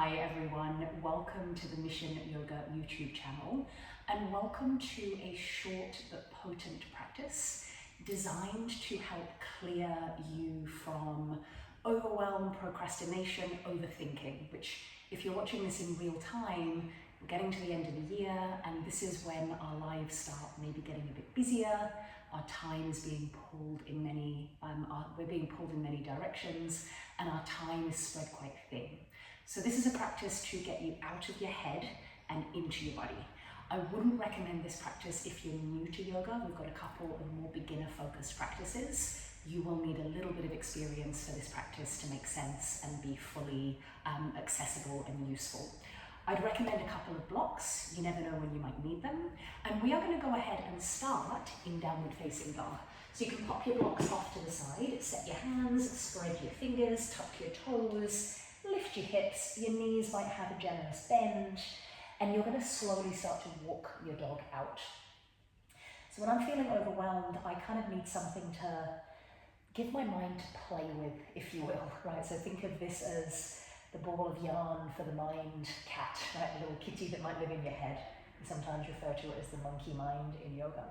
Hi everyone, welcome to the Mission Yoga YouTube channel and welcome to a short but potent practice designed to help clear you from overwhelm, procrastination, overthinking, which if you're watching this in real time, we're getting to the end of the year and this is when our lives start maybe getting a bit busier, our time is being pulled in many, we're being pulled in many directions and our time is spread quite thin. So this is a practice to get you out of your head and into your body. I wouldn't recommend this practice if you're new to yoga. We've got a couple of more beginner focused practices. You will need a little bit of experience for this practice to make sense and be fully accessible and useful. I'd recommend a couple of blocks. You never know when you might need them. And we are going to go ahead and start in downward facing dog. So you can pop your blocks off to the side, set your hands, spread your fingers, tuck your toes, lift your hips, your knees might have a generous bend, and you're going to slowly start to walk your dog out. So when I'm feeling overwhelmed, I kind of need something to give my mind to play with, if you will, right? So think of this as the ball of yarn for the mind cat, right? A little kitty that might live in your head. We sometimes refer to it as the monkey mind in yoga.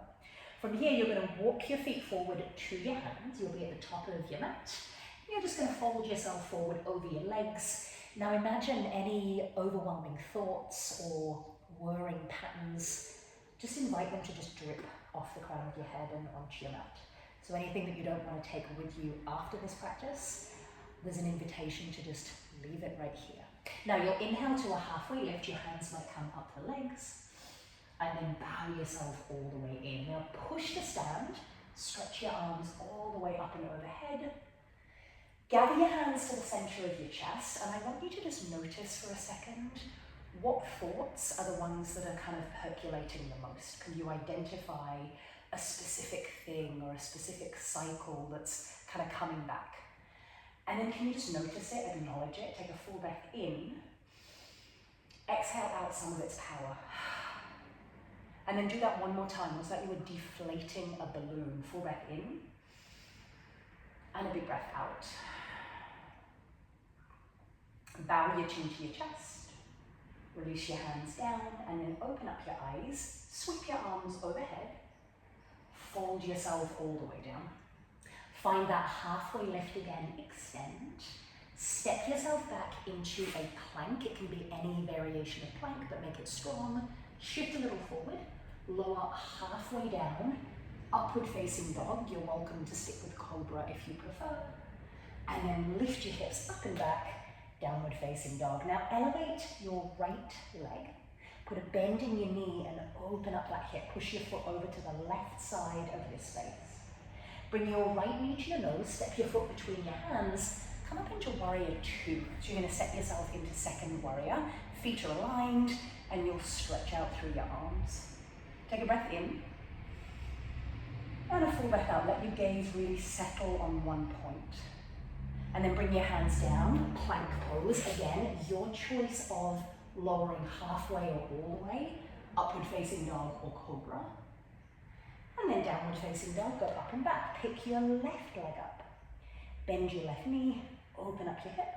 From here, you're going to walk your feet forward to your hands. You'll be at the top of your mat. You're just going to fold yourself forward over your legs. Now imagine any overwhelming thoughts or whirring patterns. Just invite them to just drip off the crown of your head and onto your mat. So anything that you don't want to take with you after this practice, there's an invitation to just leave it right here. Now you'll inhale to a halfway lift. Your hands might come up the legs. And then bow yourself all the way in. Now push to stand. Stretch your arms all the way up and overhead. Gather your hands to the center of your chest, and I want you to just notice for a second what thoughts are the ones that are kind of percolating the most. Can you identify a specific thing or a specific cycle that's kind of coming back? And then can you just notice it, acknowledge it, take a full breath in, exhale out some of its power. And then do that one more time. It's like you were deflating a balloon. Full breath in, and a big breath out. Bow your chin to your chest, release your hands down, and then open up your eyes, sweep your arms overhead, fold yourself all the way down. Find that halfway lift again, extend, step yourself back into a plank. It can be any variation of plank, but make it strong. Shift a little forward, lower halfway down, upward facing dog. You're welcome to stick with cobra if you prefer. And then lift your hips up and back, downward facing dog. Now elevate your right leg, put a bend in your knee and open up that hip. Push your foot over to the left side of this space. Bring your right knee to your nose, step your foot between your hands, come up into warrior two. So you're going to set yourself into second warrior. Feet are aligned and you'll stretch out through your arms. Take a breath in and a full breath out. Let your gaze really settle on one point. And then bring your hands down, plank pose. Again, your choice of lowering halfway or all the way, upward facing dog or cobra. And then downward facing dog, go up and back. Pick your left leg up. Bend your left knee, open up your hip.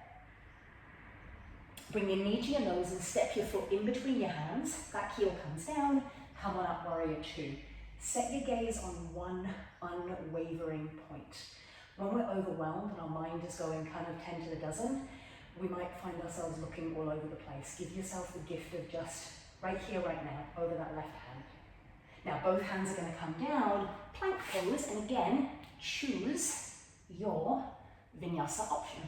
Bring your knee to your nose and step your foot in between your hands. Back heel comes down, come on up, warrior two. Set your gaze on one unwavering point. When we're overwhelmed and our mind is going kind of 10 to the dozen, we might find ourselves looking all over the place. Give yourself the gift of just right here, right now, over that left hand. Now both hands are going to come down, plank pose, and again, choose your vinyasa option.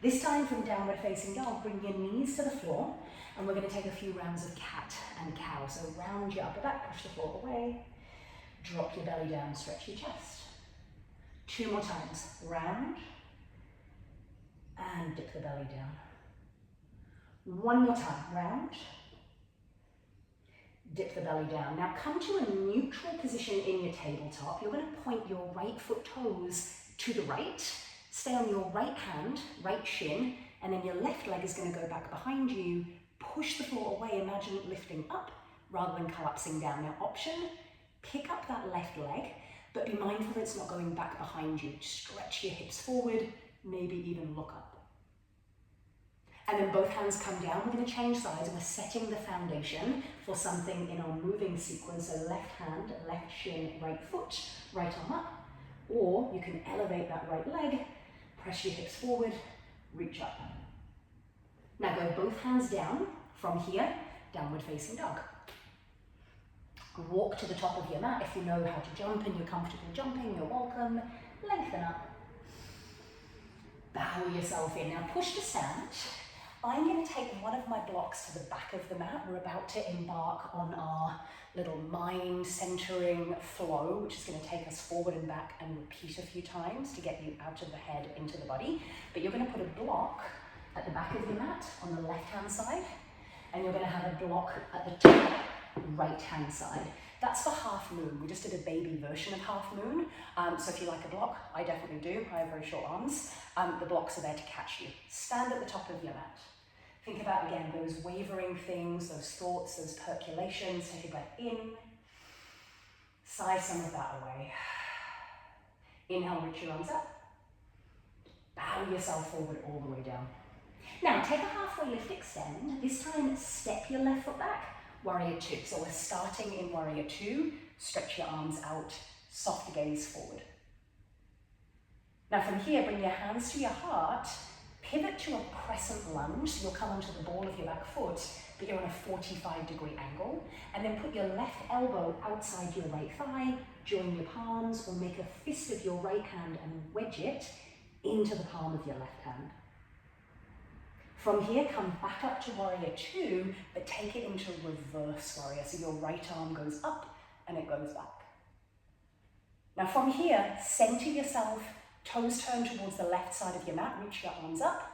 This time from downward facing dog, bring your knees to the floor, and we're going to take a few rounds of cat and cow. So round your upper back, push the floor away, drop your belly down, stretch your chest. Two more times, round, and dip the belly down. One more time, round, dip the belly down. Now come to a neutral position in your tabletop. You're going to point your right foot toes to the right. Stay on your right hand, right shin, and then your left leg is going to go back behind you. Push the floor away. Imagine it lifting up rather than collapsing down. Now option, pick up that left leg, but be mindful that it's not going back behind you. Stretch your hips forward, maybe even look up. And then both hands come down. We're going to change sides. We're setting the foundation for something in our moving sequence. So left hand, left shin, right foot, right arm up. Or you can elevate that right leg, press your hips forward, reach up. Now go both hands down. From here, downward facing dog. Walk to the top of your mat. If you know how to jump and you're comfortable jumping, you're welcome. Lengthen up. Bow yourself in. Now push to stand. I'm going to take one of my blocks to the back of the mat. We're about to embark on our little mind centering flow, which is going to take us forward and back and repeat a few times to get you out of the head into the body. But you're going to put a block at the back of your mat on the left hand side, and you're going to have a block at the top right hand side. That's for half moon. We just did a baby version of half moon. So if you like a block, I definitely do. I have very short arms. The blocks are there to catch you. Stand at the top of your mat. Think about, again, those wavering things, those thoughts, those percolations. Take a breath in. Sigh some of that away. Inhale, reach your arms up. Bow yourself forward all the way down. Now, take a halfway lift, extend. This time, step your left foot back. Warrior two. So we're starting in warrior two. Stretch your arms out, soft gaze forward. Now from here, bring your hands to your heart, pivot to a crescent lunge. So you'll come onto the ball of your back foot, but you're on a 45-degree angle. And then put your left elbow outside your right thigh, join your palms, or make a fist of your right hand and wedge it into the palm of your left hand. From here, come back up to warrior two, but take it into reverse warrior. So your right arm goes up and it goes back. Now from here, center yourself, toes turn towards the left side of your mat, reach your arms up.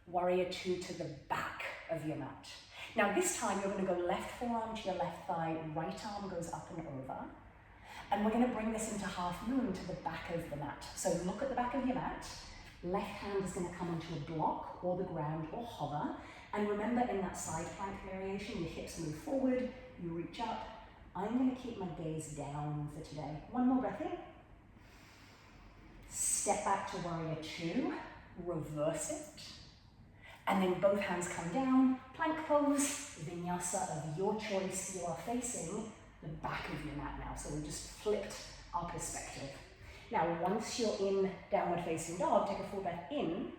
Warrior two to the back of your mat. Now this time, you're going to go left forearm to your left thigh, right arm goes up and over. And we're going to bring this into half moon to the back of the mat. So look at the back of your mat. Left hand is going to come onto a block or the ground or hover. And remember, in that side plank variation, your hips move forward, you reach up. I'm going to keep my gaze down for today. One more breath in. Step back to warrior two, reverse it. And then both hands come down, plank pose, vinyasa of your choice. You are facing the back of your mat now. So we just flipped our perspective. Now, once you're in downward facing dog, take a full breath in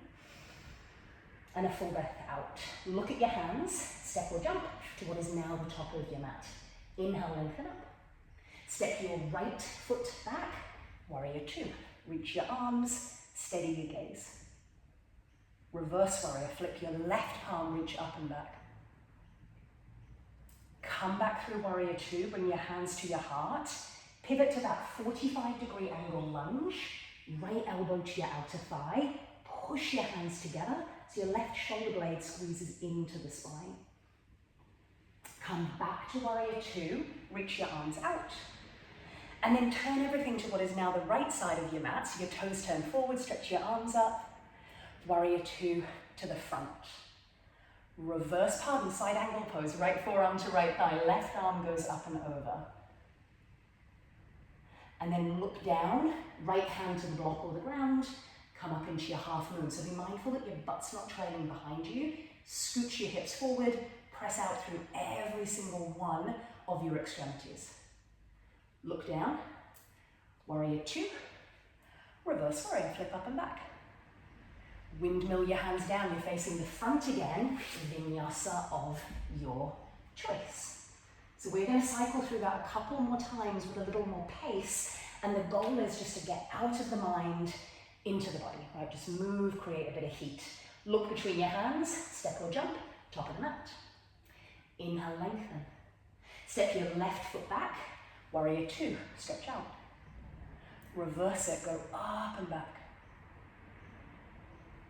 and a full breath out. Look at your hands, step or jump to what is now the top of your mat. Inhale, lengthen up. Step your right foot back, warrior two. Reach your arms, steady your gaze. Reverse warrior, flip your left palm, reach up and back. Come back through warrior two, bring your hands to your heart. Pivot to that 45-degree angle lunge, right elbow to your outer thigh, push your hands together so your left shoulder blade squeezes into the spine. Come back to warrior two, reach your arms out, and then turn everything to what is now the right side of your mat, so your toes turn forward, stretch your arms up, warrior two to the front. Reverse side angle pose, right forearm to right thigh, left arm goes up and over. And then look down, right hand to the block or the ground, come up into your half moon. So be mindful that your butt's not trailing behind you. Scooch your hips forward, press out through every single one of your extremities. Look down, warrior two, reverse warrior, flip up and back. Windmill your hands down, you're facing the front again, vinyasa of your choice. So we're going to cycle through that a couple more times with a little more pace, and the goal is just to get out of the mind into the body, right? Just move, create a bit of heat. Look between your hands, step or jump, top of the mat. Inhale, lengthen. Step your left foot back, warrior two, stretch out. Reverse it, go up and back.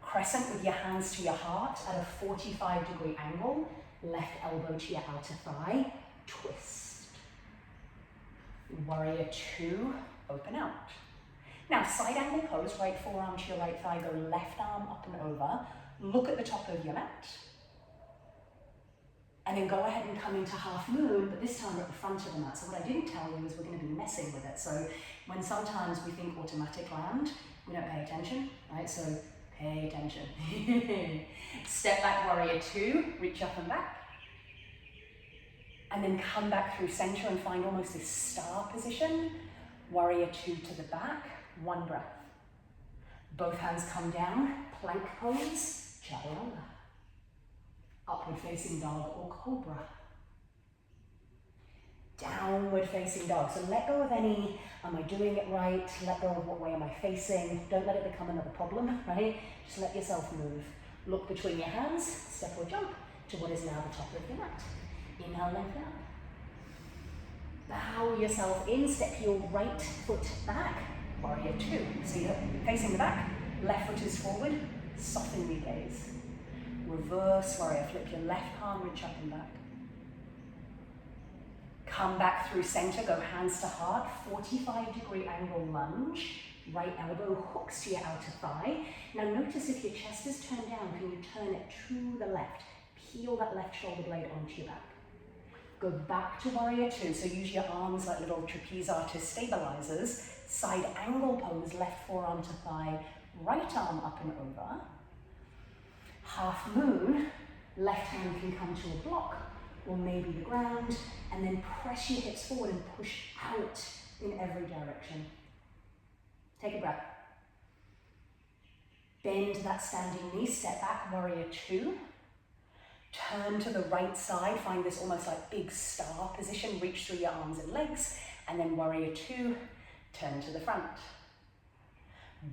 Crescent with your hands to your heart at a 45-degree angle, left elbow to your outer thigh, twist. Warrior two, open out. Now, side angle pose, right forearm to your right thigh, go left arm up and over. Look at the top of your mat. And then go ahead and come into half moon, but this time we're at the front of the mat. So what I didn't tell you is we're going to be messing with it. So when sometimes we think automatic land, we don't pay attention, right? So pay Pay attention. Step back, warrior two, reach up and back. And then come back through center and find almost this star position. Warrior two to the back, one breath. Both hands come down, plank pose, chaturanga. Upward facing dog or cobra. Downward facing dog. So let go of any, am I doing it right? Let go of what way am I facing? Don't let it become another problem, right? Just let yourself move. Look between your hands, step or jump to what is now the top of your mat. Inhale, lengthen up. Bow yourself in, step your right foot back, warrior two. So you're facing the back, left foot is forward, soften your gaze. Reverse warrior, flip your left palm, reach up and back. Come back through center, go hands to heart, 45-degree angle lunge. Right elbow hooks to your outer thigh. Now notice if your chest is turned down, can you turn it to the left? Peel that left shoulder blade onto your back. Go back to warrior two, so use your arms like little trapeze artist stabilizers. Side angle pose, left forearm to thigh, right arm up and over. Half moon, left hand can come to a block or maybe the ground, and then press your hips forward and push out in every direction. Take a breath. Bend that standing knee, step back, warrior two. Turn to the right side, find this almost like big star position, reach through your arms and legs, and then warrior two, turn to the front.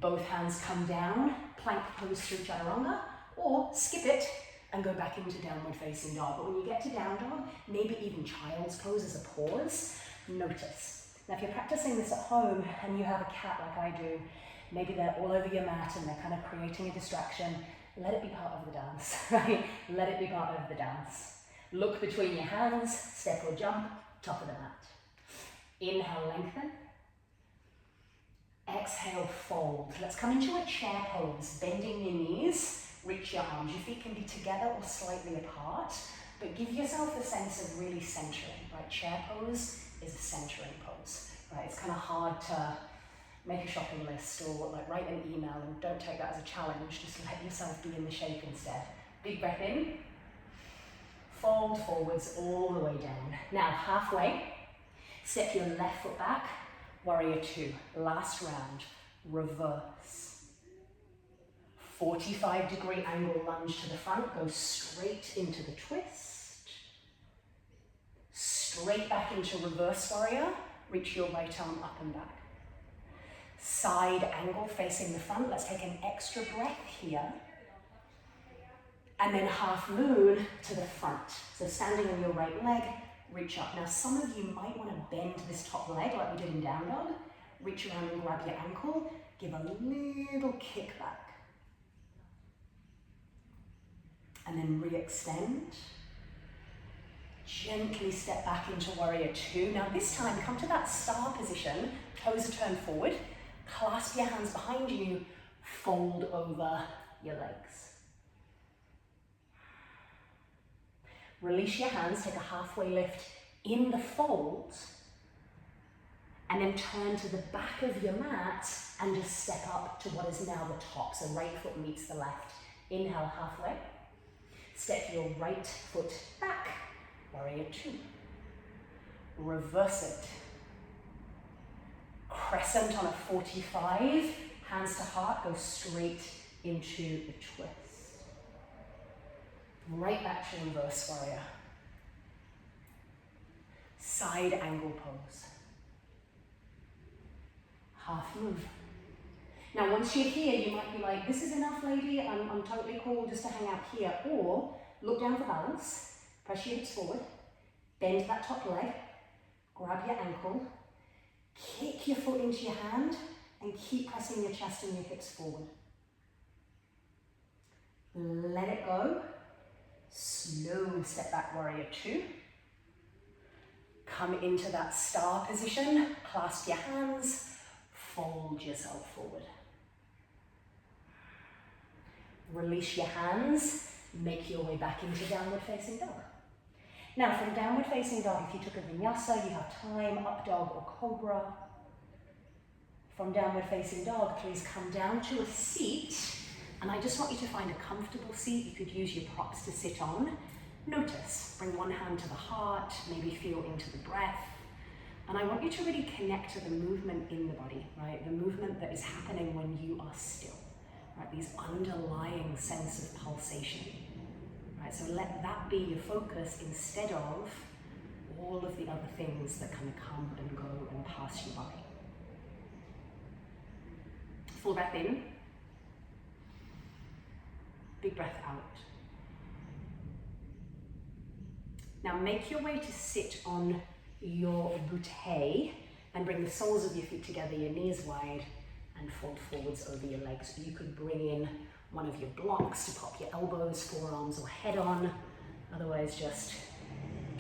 Both hands come down, plank pose through chaturanga, or skip it and go back into downward facing dog. But when you get to down dog, maybe even child's pose as a pause, notice. Now if you're practicing this at home and you have a cat like I do, maybe they're all over your mat and they're kind of creating a distraction, let it be part of the dance, right? Let it be part of the dance. Look between your hands, step or jump, top of the mat. Inhale, lengthen. Exhale, fold. Let's come into a chair pose, bending your knees, reach your arms. Your feet can be together or slightly apart, but give yourself a sense of really centering, right? Chair pose is a centering pose, right? It's kind of hard to make a shopping list or like write an email, and don't take that as a challenge. Just let yourself be in the shape instead. Big breath in, fold forwards all the way down. Now halfway, step your left foot back, warrior two. Last round, reverse. 45-degree angle lunge to the front, go straight into the twist. Straight back into reverse warrior, reach your right arm up and back. Side angle facing the front. Let's take an extra breath here. And then half moon to the front. So standing on your right leg, reach up. Now some of you might want to bend this top leg like we did in down dog. Reach around and grab your ankle. Give a little kick back. And then re-extend. Gently step back into warrior two. Now this time, come to that star position, toes are turned forward. Clasp your hands behind you, fold over your legs. Release your hands, take a halfway lift in the fold, and then turn to the back of your mat and just step up to what is now the top. So right foot meets the left. Inhale halfway. Step your right foot back, warrior two. Reverse it. Crescent on a 45, hands to heart, go straight into the twist. Right back to reverse warrior. Side angle pose. Half move. Now once you're here, you might be like, this is enough, lady, I'm totally cool just to hang out here. Or look down for balance, press your hips forward, bend that top leg, grab your ankle, kick your foot into your hand, and keep pressing your chest and your hips forward. Let it go. Slow step back, warrior two. Come into that star position, clasp your hands, fold yourself forward. Release your hands, make your way back into downward facing dog. Now from downward facing dog, if you took a vinyasa, you have time, up dog or cobra. From downward facing dog, please come down to a seat. And I just want you to find a comfortable seat. You could use your props to sit on. Notice, bring one hand to the heart, maybe feel into the breath. And I want you to really connect to the movement in the body, right? The movement that is happening when you are still, right? These underlying sense of pulsation, right? So let that be your focus instead of all of the other things that kind of come and go and pass you by. Full breath in. Big breath out. Now make your way to sit on your bootay and bring the soles of your feet together, your knees wide, and fold forwards over your legs. You could bring in one of your blocks to pop your elbows, forearms, or head on. Otherwise, just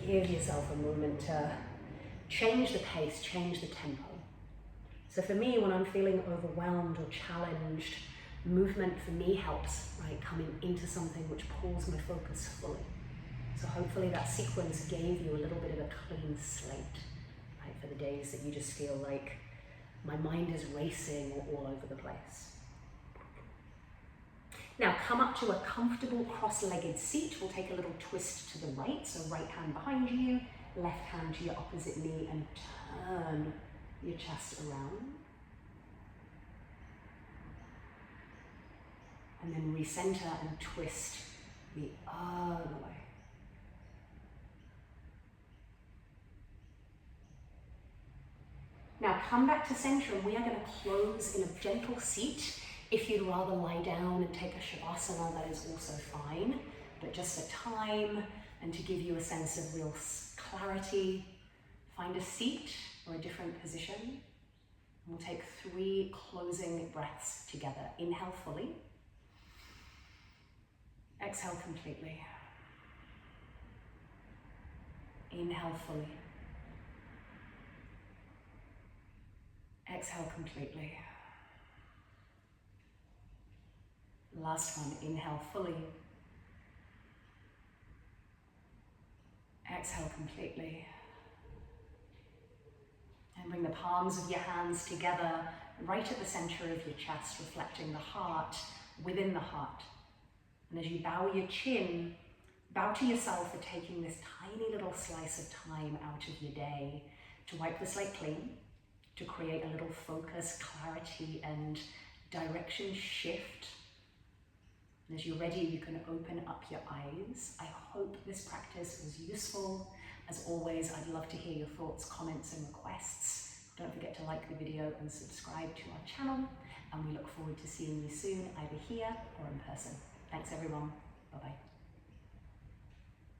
give yourself a moment to change the pace, change the tempo. So for me, when I'm feeling overwhelmed or challenged, movement for me helps, right? Coming into something which pulls my focus fully. So hopefully that sequence gave you a little bit of a clean slate, right? For the days that you just feel like my mind is racing or all over the place. Now come up to a comfortable cross-legged seat. We'll take a little twist to the right. So right hand behind you, left hand to your opposite knee, and turn your chest around. And then recenter and twist the other way. Now come back to center, and we are going to close in a gentle seat. If you'd rather lie down and take a shavasana, that is also fine. But just for time and to give you a sense of real clarity, find a seat or a different position. We'll take 3 closing breaths together. Inhale fully. Exhale completely. Inhale fully. Exhale completely. Last one, inhale fully. Exhale completely. And bring the palms of your hands together right at the center of your chest, reflecting the heart within the heart. And as you bow your chin, bow to yourself for taking this tiny little slice of time out of your day to wipe the slate clean, to create a little focus, clarity, and direction shift. And as you're ready, you can open up your eyes. I hope this practice was useful. As always, I'd love to hear your thoughts, comments, and requests. Don't forget to like the video and subscribe to our channel. And we look forward to seeing you soon, either here or in person. Thanks everyone. Bye-bye.